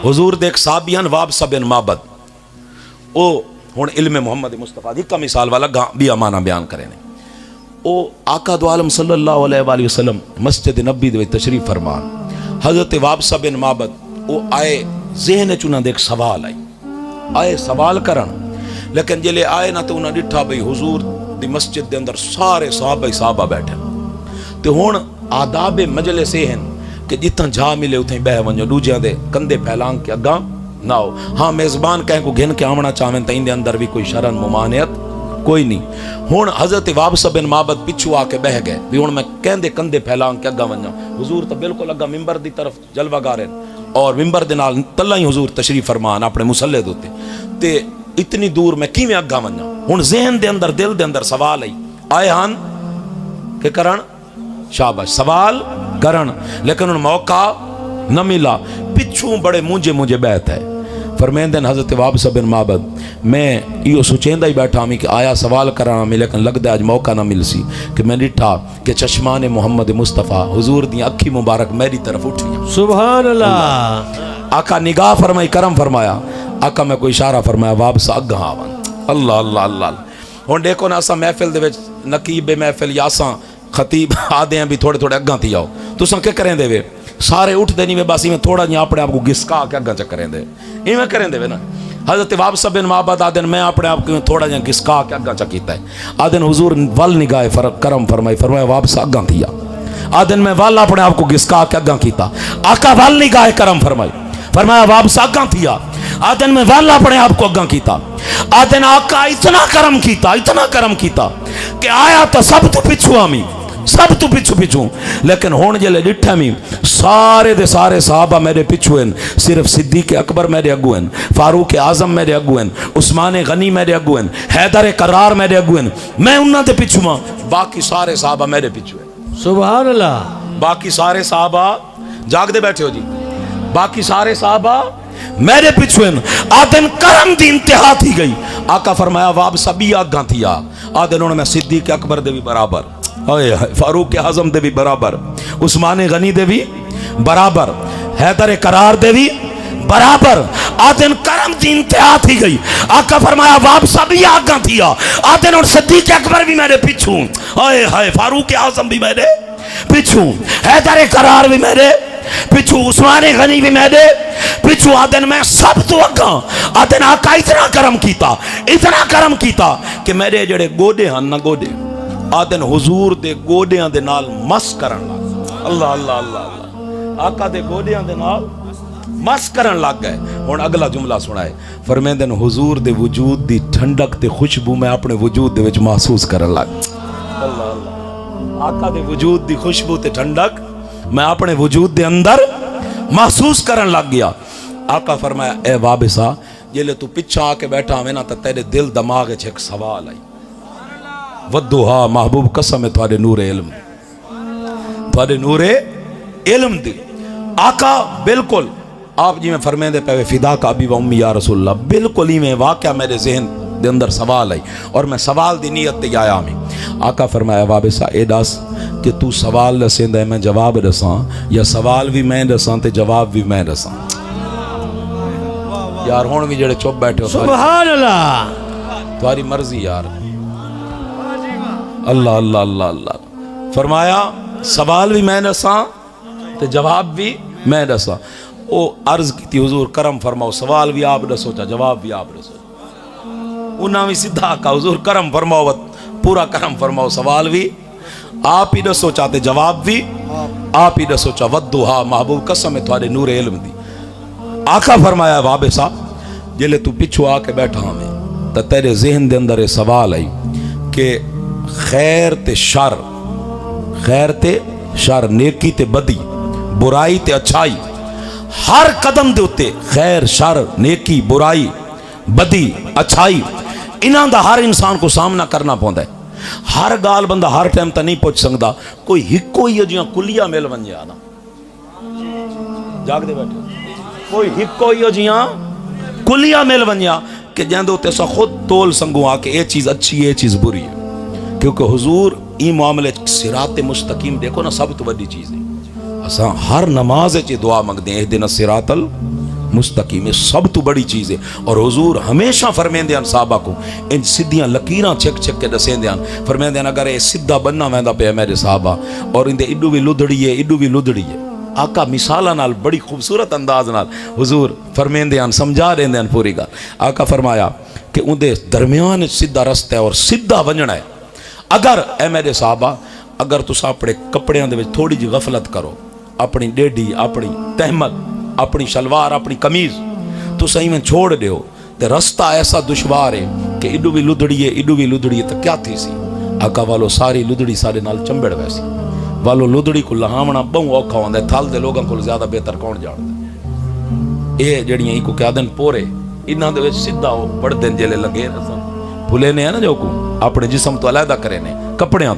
حضور دے ایک صحابی ہیں وابصہ بن معبد، او ہن علم محمد مصطفیٰ دی کا مثال والا بھی امانہ بیان کرے نے۔ او آقا دو عالم صلی اللہ علیہ وآلہ وسلم مسجد نبی دے تشریف فرمان، حضرت وابصہ بن معبد او آئے ذہن چنہ دے ایک سوال آئے سوال کرن، لیکن جلے آئے نہ تو انہاں ڈٹھا بھئی حضور دی مسجد دے اندر سارے صحابہ بیٹھے تے ہن آداب مجلس ہیں کہ جتنا جا ملے اتھیں بہ ونجو، دوجیاں دے کندھے پھیلان کے اگاں نہ ہو۔ ہاں میزبان کہیں کو گھن کے آمنا چاہیں تو ان دے اندر بھی کوئی شرن ممانعت کوئی نہیں۔ ہن حضرت وابصہ بن معبد پچھو آ کے بہ گئے بھی ہن میں کہندے کندھے پھیلان کے اگاں ونجا، حضور تو بالکل اگاں ممبر دی طرف جلوہ گارن اور ممبر دے نال تلا ہی حضور تشریف فرمان اپنے مصلی دوتے تے اتنی دور میں کیویں اگاں ونجا۔ ہن ذہن دے اندر دل دے اندر سوال آئے ہن کہ کرن شاباش سوال کرن، لیکن ان موقع نہ ملا، پچھوں بڑے مجھے بیت ہے۔ فرمیندن حضرت وابصہ بن معبد میں یہ سوچیندہ ہی بیٹھا ہمیں کہ آیا سوال کرانا میں، لیکن لگ دے آج موقع نہ مل سی کہ میں ڈٹھا کہ چشمان محمد مصطفیٰ حضور دی اکھی مبارک میری طرف اٹھی۔ سبحان اللہ۔ آقا نگاہ فرمائی، کرم فرمایا، آقا میں کوئی اشارہ فرمایا وابصہ اگاں آون۔ اللہ اللہ اللہ۔ ہن دیکھو نا اساں محفل دے وچ نقیب محفل یا اساں خطیب آدھے ہیں بھی تھوڑے اگاں تھی آؤ، تساں کیا کریں دے وے سارے اٹھ دے نہیں وے بس میں تھوڑا جہاں اپنے آپ کو گسکا کے اگاں چکریں دے ایویں کریں دے وے نا۔ حضرت وابصہ بن معبد آدھن میں اپنے آپ کو تھوڑا جہاں گسکا کے اگاں چکیتا ہے، آدھن حضور ول نگاہ کرم فرمایا وابصہ اگاں تھیا، آدھن میں ول اپنے آپ کو گسکا کے اگاں کیتا، آقا ول نگاہ کرم فرمایا وابصہ اگاں تھیا، آدھن میں ول اپنے آپ کو اگاں کیتا، آدھن آقا اتنا کرم کیتا کہ آیا تو سب تو پچھو آمی، سب تو پچھو، لیکن ہون جلے ڈٹھا میں سارے دے سارے صحابہ میرے پچھو ہیں، صرف صدیق اکبر میرے اگو ہیں، فاروق اعظم میرے اگو ہیں، عثمان غنی میرے اگو ہیں، حیدر کرار میرے اگو ہیں، میں انہاں دے پچھو ماں، باقی سارے صحابہ میرے پچھو ہیں۔ سبحان اللہ۔ باقی سارے صحابہ جاگ دے بیٹھے ہو جی، باقی سارے صحابہ میرے پچھو ہیں۔ آدھن کرم دی انتہا تھی گئی، آقا فرمایا وابصہ بھی آگاں تھیا، آدھن انہوں نے صدیق اکبر دے بھی برابر، فاروق اعظم دے بھی برابر، عثمان غنی دے بھی برابر، حیدر کرار دے بھی برابر، آدھن کرم دی انتہا تھی گئی، آقا فرمایا وابصہ بھی آگاں تھیا، آدھن اور صدیق اکبر بھی میرے پچھوں، فاروق اعظم بھی میرے پچھوں، حیدر کرار بھی میرے پچھو، عثمان غنی بھی میرے پچھو، آدھن میں سب تو اگاں، آدھن آقا اتنا کرم کیتا کہ میرے جڑے گوڑے ہن نہ گوڑے، آدھن حضور دے گوڑیاں دے نال مس کرن لگ، اللہ اللہ اللہ اللہ، آقا دے گوڑیاں دے نال مس کرن لگ گئے۔ ہن اگلا جملہ سنائے، فرمیندن حضور دے وجود دی ٹھنڈک تے خوشبو میں اپنے وجود دے وچ محسوس کرن لگ، اللہ اللہ، آقا دے وجود دی خوشبو تے ٹھنڈک میں اپنے وجود دے اندر محسوس کرن لگ گیا۔ آقا فرمایا اے وابصہ جلے تو پچھا آ کے بیٹھا ہمیں نا تا تیرے دل دماغ چھ ایک سوال آئی، ودوہا محبوب قسم ہے تھوڑے نور علم دی۔ آقا بالکل آپ جی میں فرمائیں دے پہوے فدا کا ابی و امی یا رسول اللہ، بالکل ہی میں واقعہ میرے ذہن دے اندر سوال آئی اور میں سوال دی نیت تے آیا ہمیں۔ آقا فرمایا وابصہ اے دس کہ تو سوال رسیں دے میں جواب رساں یا سوال بھی میں رساں تے جواب بھی میں رساں؟ یار ہون بھی جڑے چپ بیٹھے ہو سبحان اللہ، تمہاری مرضی یار، اللہ اللہ اللہ اللہ۔ فرمایا سوال بھی میں رساں تے جواب بھی میں رساں۔ او عرض کی تھی حضور کرم فرماؤ سوال بھی آپ رسو چا جواب بھی آپ رسو، انہاں بھی سدھا کہا حضور کرم فرماؤ پورا کرم فرماؤ سوال بھی آپ ہی رسو چاہتے جواب بھی آپ ہی رسو چاہ، ودوہا محبوب قسم ہے تھوڑے نور علم دی۔ آقا فرمایا وابصہ جلے تو پچھو آ کے بیٹھا ہمیں تا تیرے ذہن دے اندر سوال آئی کہ خیر تے شر، نیکی تے بدی، برائی تے اچھائی، ہر قدم دے اتے خیر شر نیکی برائی بدی اچھائی انہاں دا ہر انسان کو سامنا کرنا پوندا ہے۔ ہر گال بندہ ہر ٹائم تا نہیں پہنچ سکتا، کوئی ہکو ہی جیاں کلیا مل ونجیا نا، جاگ دے بیٹھے، کوئی ہکو ہی جیاں کلیا مل ونجیا کہ جہاں دے سا خود تول سنگو آ کے اے چیز اچھی اے چیز بری ہے، کیونکہ حضور ای معاملے صراط مستقیم دیکھو نا سب تو بڑی چیز ہے۔ اساں ہر نماز چ دعا منگدے ہیں اہدنا الصراط मुस्तकीम, ये सब तो बड़ी चीज़ है। और हुजूर हमेशा फरमेंदे हैं साहबा को इन सीधियां लकीरां छिक छिक के दसेंदे हैं, फरमेंदे हैं अगर ये सीधा बनना वैंदा पे मेरे साहबा और इंदे इडू भी लुदड़ी है, इडू भी लुदड़ी है। आका मिसाला नाल बड़ी खूबसूरत अंदाज नाल हुजूर फरमेंदे हैं, समझा देंदे हैं पूरी गल। आका फरमाया कि उनके दरमियान सीधा रस्ता है और सीधा वंजना है। अगर ए मेरे साहबा अगर तुसा अपने कपड़ियां दे विच थोड़ी जी गफलत करो, अपनी डेडी, अपनी तहमत, अपनी शलवार, अपनी कमीज तो सही में छोड़ दियो तो रस्ता ऐसा दुश्वार है कि इडू भी लुदड़ी है, इडू भी लुदड़ी है तो क्या थी सी। आका वालो सारी लुदड़ी सारे नाल चंबड़ वैसी वालो लुदड़ी को लहावना बहु औखा होंदा है। थल दे लोगों को ज्यादा बेहतर कौन जानदा। ये जड़ियां इको क्या दिन पोरे इन्हां दे विच सीधा वो पड़दे जेले लगे भुले ने है ना जो को अपने जिस्म तो अलहदा करे ने कपड़ियां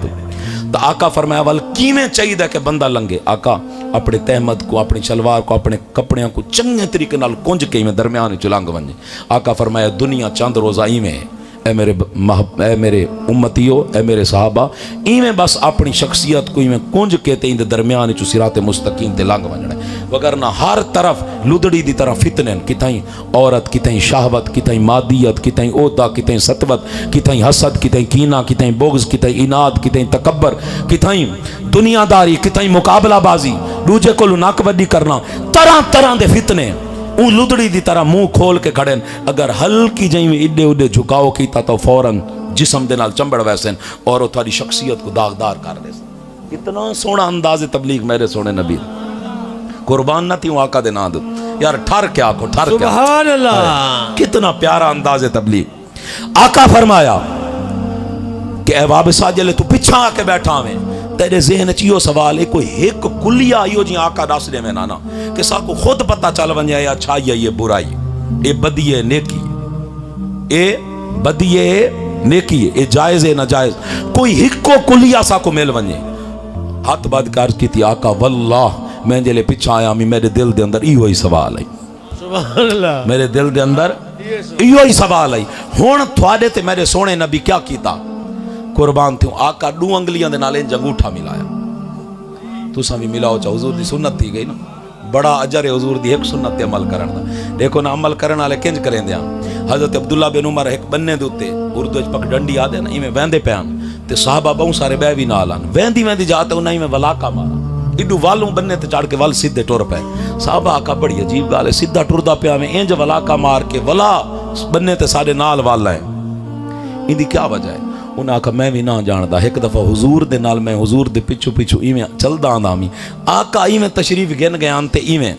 तो आका फरमाया वाल किवें चाहिए कि बंदा लंघे। आका अपने तहमत को, अपनी शलवार को, अपने कपड़ियां को चंगे तरीके नाल कुंज के इवें दरमियान च लंघ वने। आका फरमाया दुनिया चंद रोज़ा इवें ए मेरे उम्मतियो, ए मेरे साहबा इवें बस अपनी शख्सियत को इवें कुंज के ते इंदे दरमियान च सिराते मुस्तकीम ते लंघ वञणा। वगरना हर तरफ लुदड़ी दी तरह फितने, कितई औरत, कितई शहवत, कितई मादियत, कितई ओहदा, कितई सतवत, कितई हसद, कितई कीना, कितई बोगज, कितई इनाद, कितई तकब्बर, कितई दुनियादारी, कितई मुकाबलाबाजी, दूजे को नक वड्डी करना, तरह तरह दे फितने उन लुदड़ी दी तरह मुंह खोल के खड़े। अगर हल्की जई में इडे उडे झुकाओ कीता तो फौरन जिस्म दे नाल चंबड़ वैसे और वो थोड़ी शख्सियत को दागदार कर दे। कितना सोहना अंदाज़ तबलीग मेरे सोने नबी, कुर्बान न थी आका दे नाद यार, ठर क्या आखो, ठर क्या, सुभान अल्लाह, कितना प्यारा अंदाज़ तबलीग। आका फरमाया कि ए वाबसा जले तू पिछा आके बैठा में तेरे ज़हन च इहो सवाल है कोई एक कुलिया इहो जी आका दस दे में नाना कि साको खुद पता चल वने या अच्छाई है ये बुराई, ये बदी है नेकी, ये बदी है नेकी, ये जायज़ है नाजायज़, कोई हिक्को कुलिया साको मिल वने। हथ बद कर की थी आका वल्लाह मैं जले पिछा आया मी मेरे दिल दे अंदर इहो ही सवाल है, सुभान अल्लाह, मेरे दिल दे अंदर इहो ही सवाल है। हुण थोड़े ते मेरे सोने नबी क्या कीता, कुर्बान थी आका दू अंगलियां दे नाल इंज अंगूठा मिलाया। तुसा भी मिलाओ चा, हुजूर दी सुन्नत थी गई ना, बड़ा अजर है हुजूर दी एक सुन्नत ते अमल करन दा। देखो ना अमल करन वाले किंज करेंदे आ। हजरत अब्दुल्ला बिन उमर एक बन्ने दे उत्ते उर्दू च पगडंडी आदे ना इवें वहंदे पैन ते साहबा बहुत सारे बह भी नाल आन, वहंदी वहंदी जाते उन्हां इवें वलाका मारा, इडू वालों बन्ने ते चढ़ के वल सीधे टुर पे। साहबा आका बड़ी अजीब गाल है, सीधा टुरदा पिया में इंज वलाका मार के वला बन्ने ते साडे नाल वाला है, इंदी क्या वजह है। उन्हें आखा मैं भी ना जानता। एक दफ़ा हुजूर दे नाल मैं हुजूर दे पिछू पिछू इवें चलदा आंदा मी, आका इवें तशरीफ गिन गया ते इवें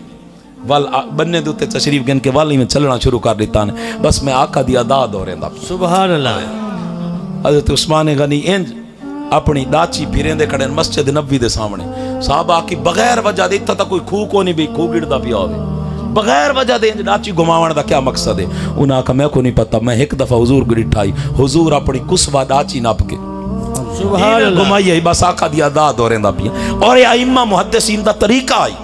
वल बन्ने दे उत्ते तशरीफ गिन के वल इवें चलना शुरू कर दिता ने। बस मैं आका दी अदा दोहरांदा। सुभान अल्लाह। हज़रत उस्मान गनी इंज अपनी दाची फिरेंदे खड़े मस्जिद नबी दे सामने, साहबा की बगैर वजह दे इत्था तक कोई खूह को नहीं भी खूह गिरदा पिया होवे, बगैर वजह दे इंज दाची घुमावण दा क्या मकसद है। उन्हें आखा मैं को नहीं पता, मैं एक दफ़ा हुजूर को डिठाई, हुजूर अपनी कुसवा दाची नाप के सुभान अल्लाह घुमाई आई, बस आका दी अदा दोहरांदा पिया। और ये अइम्मा मुहद्दिसीन दा तरीका आई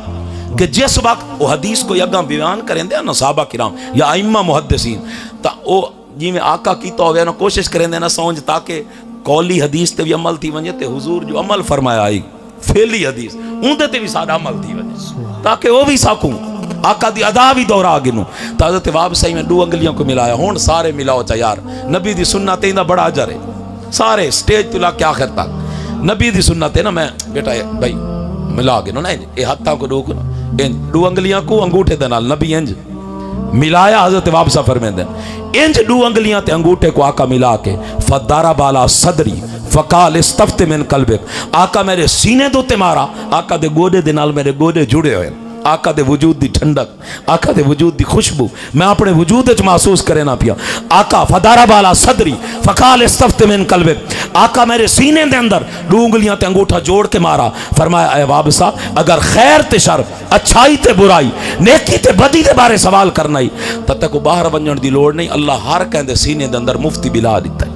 कि जिस वक्त वो हदीस को अगा बयान करेंदे ना साहबा किराम या अइम्मा मुहद्दिसीन ता ओ जिवें आका कीता होवे ना कोशिश करेंदे ना समझ ताकि कौली हदीस ते भी अमल थी वने ते हुजूर जो अमल फरमाया आई फेली हदीस उंदे ते भी साडा अमल थी वने ताकि वो भी साकूं आका दी अदा भी दोहरा गिनू। तो हज़रत वाबसाई में दो अंगलियों को मिलाया, हुण सारे मिलाओ चा यार, नबी दी सुन्नत इंदा बड़ा अजर है, सारे स्टेज तो लाके आखिर तक नबी दी सुन्नत है ना। मैं बेटा भाई मिला गिनो ना, ये हाथों को रोक ना, इंज दो अंगलियां को अंगूठे दे नाल नबी इंज मिलाया। हज़रत वाबसा फरमांदे इंज दो अंगलियां ते अंगूठे को आका मिला के फदारा बाला सदरी फकाल इस्तफ्त मिन कल्बिक, आका मेरे सीने दे उत्ते मारा, आका दे गोडे दे नाल मेरे गोडे जुड़े हुए, आका दे वजूद दी ठंडक, आका दे वजूद दी खुशबू मैं अपने वजूद च महसूस करे ना पिया। आका फदारा बाला सदरी फकाल इस्तफ्त मिन कल्बिक, आका मेरे सीने दे अंदर दो उंगलियां ते अंगूठा जोड़ के मारा, फरमाया ए वाबसा अगर खैर ते शर, अच्छाई ते बुराई, नेकी ते बदी दे बारे सवाल करना ही तब तक बाहर वंजण दी लोड़ नहीं, अल्लाह हर कहंदे सीने दे अंदर मुफ्ती बिला दिता है।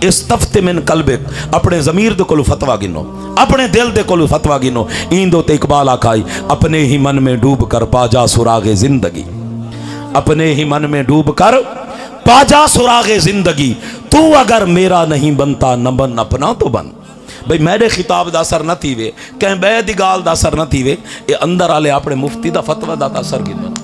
इस्तफ्त मिन कल्बिक, अपने ज़मीर दे कोलो फतवा गिनो, अपने दिल दे कोलो फतवा गिनो। इंदो ते इकबाल आखाई अपने ही मन में डूब कर पाजा सुरागे जिंदगी, अपने ही मन में डूब कर पाजा सुरागे जिंदगी, तू अगर मेरा नहीं बनता न बन अपना तो बन। भाई मेरे खिताब दा असर न थी वे, कहीं बे दी गाल दा असर न थी वे, ये अंदर आले अपने मुफ्ती दा फतवा दा असर गिनो।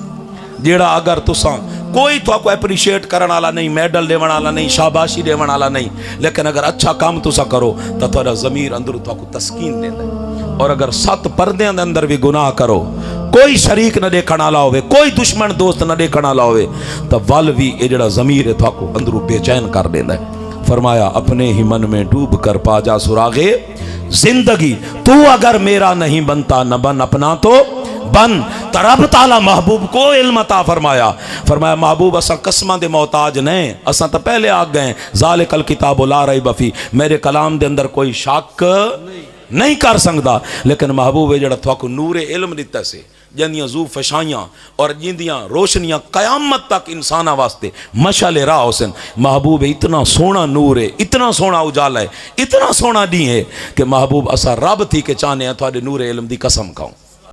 जेड़ा अगर तुसा कोई तो को एप्रीशिएट करने वाला नहीं, मेडल देवन वाला नहीं, शाबाशी देवन वाला नहीं, लेकिन अगर अच्छा काम तुसा करो तो थोड़ा ज़मीर अंदर तो तस्कीन देता है। और अगर 7 पर्दे के अंदर भी गुनाह करो, कोई शरीक न देखने वाला होवे, कोई दुश्मन दोस्त न देखने वाला होवे, तो वल भी ये जड़ा ज़मीर है तो अंदर बेचैन कर देता है। फरमाया अपने ही मन में डूब कर पा जा सुरागे जिंदगी, तू अगर मेरा नहीं बनता न बन अपना तो बन। तरब ताला महबूब को इल्म अता फरमाया। फरमाया महबूब असा कसमां दे मोहताज नहीं, असा तो पहले आ गए, ज़ालिकल किताबु ला रैब फी, मेरे कलाम दे अंदर कोई शक नहीं कर सकता। लेकिन महबूब है जड़ा थोको नूरे इल्म दिता से, जिंदियां जू फशाइयां और जिंदियां रोशनियां कयामत तक इंसाना वास्ते मशाले राह हुसैन। महबूब इतना सोना नूर है, इतना सोना उजाला है, इतना सोना दी है कि महबूब असा रब थी के चाहने थोड़े नूरे इल्म दी कसम खाऊं।